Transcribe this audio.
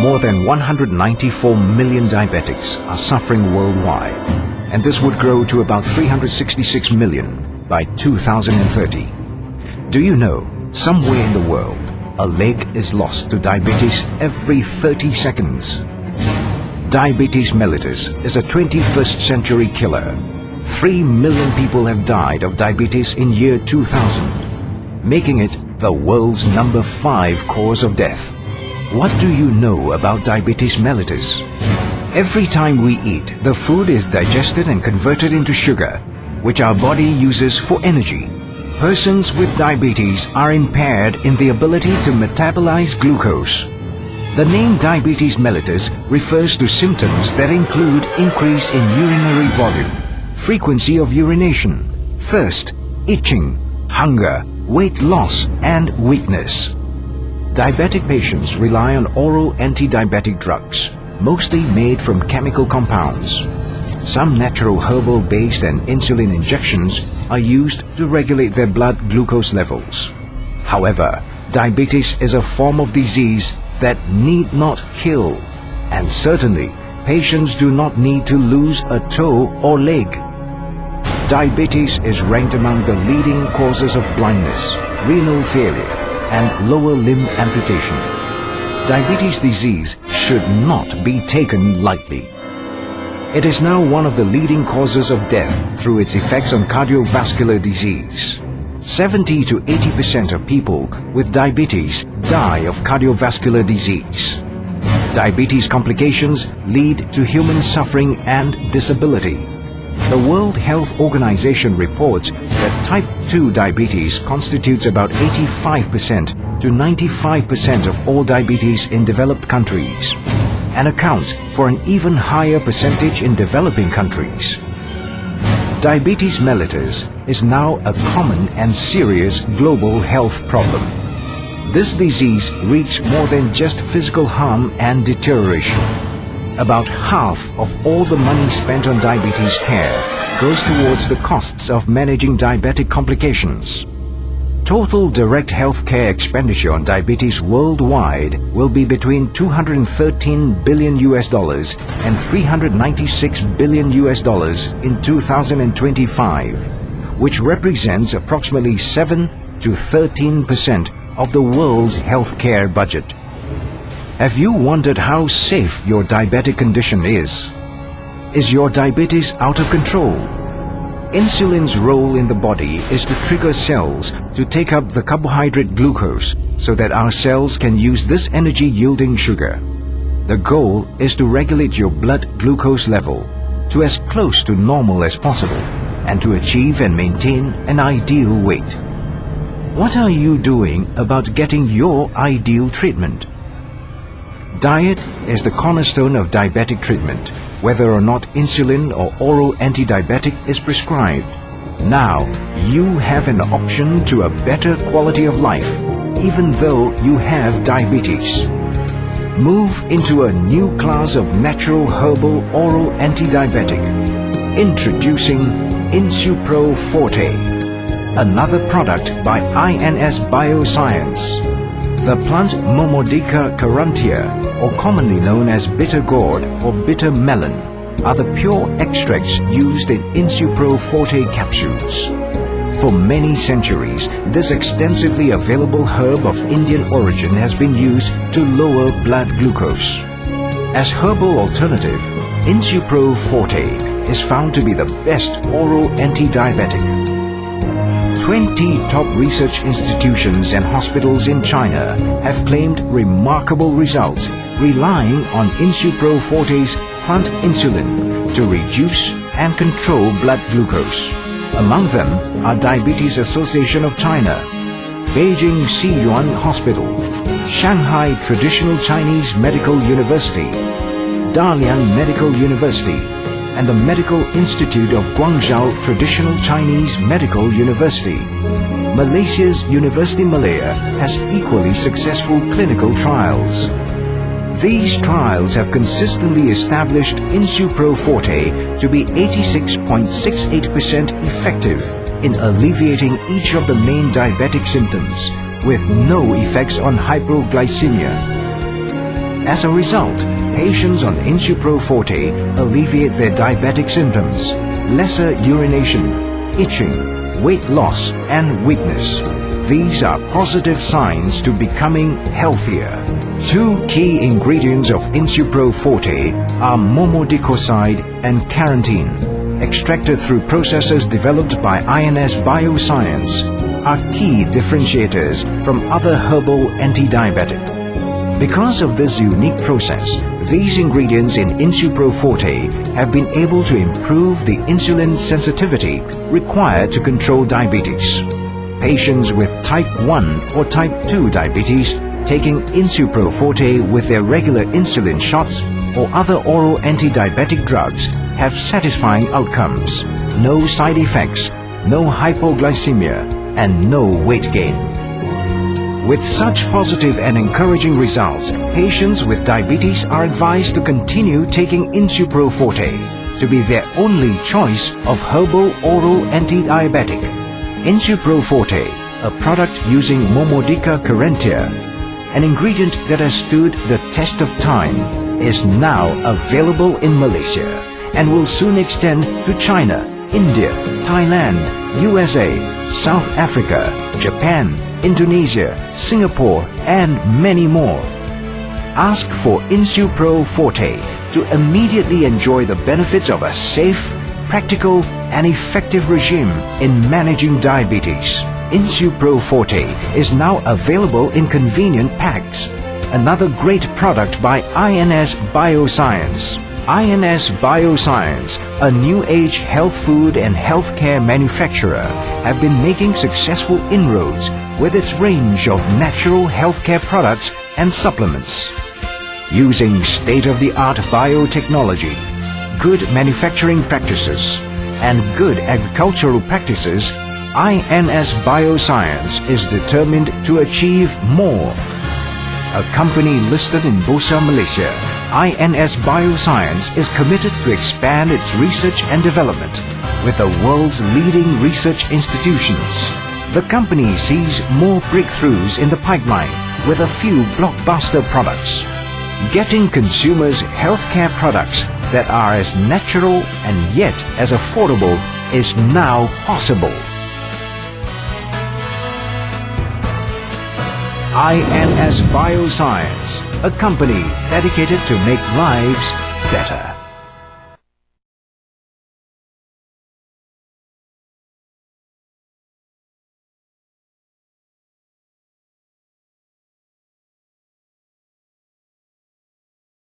more than 194 million diabetics are suffering worldwide, and this would grow to about 366 million by 2030. Do you know, somewhere in the world, a leg is lost to diabetes every 30 seconds? Diabetes mellitus is a 21st century killer. 3 million people have died of diabetes in year 2000, making it the world's number 5 cause of death. What do you know about diabetes mellitus? Every time we eat, the food is digested and converted into sugar, which our body uses for energy. Persons with diabetes are impaired in the ability to metabolize glucose. The name diabetes mellitus refers to symptoms that include increase in urinary volume, frequency of urination, thirst, itching, hunger, weight loss and weakness. Diabetic patients rely on oral anti-diabetic drugs, mostly made from chemical compounds. Some natural herbal-based and insulin injections are used to regulate their blood glucose levels. However, diabetes is a form of disease that need not kill, and certainly patients do not need to lose a toe or leg. Diabetes is ranked among the leading causes of blindness, renal failure, and lower limb amputation. Diabetes disease should not be taken lightly. It is now one of the leading causes of death through its effects on cardiovascular disease. 70 to 80% of people with diabetes die of cardiovascular disease. Diabetes complications lead to human suffering and disability. The World Health Organization reports that type 2 diabetes constitutes about 85% to 95% of all diabetes in developed countries, and accounts for an even higher percentage in developing countries. Diabetes mellitus is now a common and serious global health problem. This disease wreaks more than just physical harm and deterioration. About half of all the money spent on diabetes care goes towards the costs of managing diabetic complications. Total direct healthcare expenditure on diabetes worldwide will be between $213 billion and $396 billion in 2025, which represents approximately 7 to 13% of the world's healthcare budget. Have you wondered how safe your diabetic condition is? Is your diabetes out of control? Insulin's role in the body is to trigger cells to take up the carbohydrate glucose so that our cells can use this energy-yielding sugar. The goal is to regulate your blood glucose level to as close to normal as possible and to achieve and maintain an ideal weight. What are you doing about getting your ideal treatment? Diet is the cornerstone of diabetic treatment, whether or not insulin or oral anti-diabetic is prescribed. Now, you have an option to a better quality of life, even though you have diabetes. Move into a new class of natural herbal oral anti-diabetic. Introducing Insupro Forte, another product by INS Bioscience. The plant Momordica carantia, or commonly known as bitter gourd or bitter melon, are the pure extracts used in Insupro Forte capsules. For many centuries, this extensively available herb of Indian origin has been used to lower blood glucose. As herbal alternative, Insupro Forte is found to be the best oral anti-diabetic. 20 top research institutions and hospitals in China have claimed remarkable results relying on Insupro Forte's plant insulin to reduce and control blood glucose. Among them are Diabetes Association of China, Beijing Xiyuan Hospital, Shanghai Traditional Chinese Medical University, Dalian Medical University, and the Medical Institute of Guangzhou Traditional Chinese Medical University. Malaysia's University Malaya has equally successful clinical trials. These trials have consistently established Insupro Forte to be 86.68% effective in alleviating each of the main diabetic symptoms, with no effects on hypoglycemia. As a result, patients on Insupro Forte alleviate their diabetic symptoms, lesser urination, itching, weight loss and weakness. These are positive signs to becoming healthier. Two key ingredients of Insupro Forte are momodicoside and carotene, extracted through processes developed by INS Bioscience, are key differentiators from other herbal anti-diabetic. Because of this unique process, these ingredients in Insupro Forte have been able to improve the insulin sensitivity required to control diabetes. Patients with type 1 or type 2 diabetes taking Insupro Forte with their regular insulin shots or other oral anti-diabetic drugs have satisfying outcomes, no side effects, no hypoglycemia, and no weight gain. With such positive and encouraging results, patients with diabetes are advised to continue taking Insupro Forte to be their only choice of herbal oral anti-diabetic. Insupro Forte, a product using Momodica carentia, an ingredient that has stood the test of time, is now available in Malaysia and will soon extend to China, India, Thailand, USA, South Africa, Japan, Indonesia, Singapore and many more. Ask for Insupro Forte to immediately enjoy the benefits of a safe, practical and effective regime in managing diabetes. Insupro Forte is now available in convenient packs. Another great product by INS Bioscience. INS Bioscience, a new age health food and healthcare manufacturer, have been making successful inroads with its range of natural healthcare products and supplements. Using state-of-the-art biotechnology, good manufacturing practices, and good agricultural practices, INS Bioscience is determined to achieve more. A company listed in Bursa Malaysia, INS Bioscience is committed to expand its research and development with the world's leading research institutions. The company sees more breakthroughs in the pipeline with a few blockbuster products. Getting consumers healthcare products that are as natural and yet as affordable is now possible. INS Bioscience, a company dedicated to make lives better.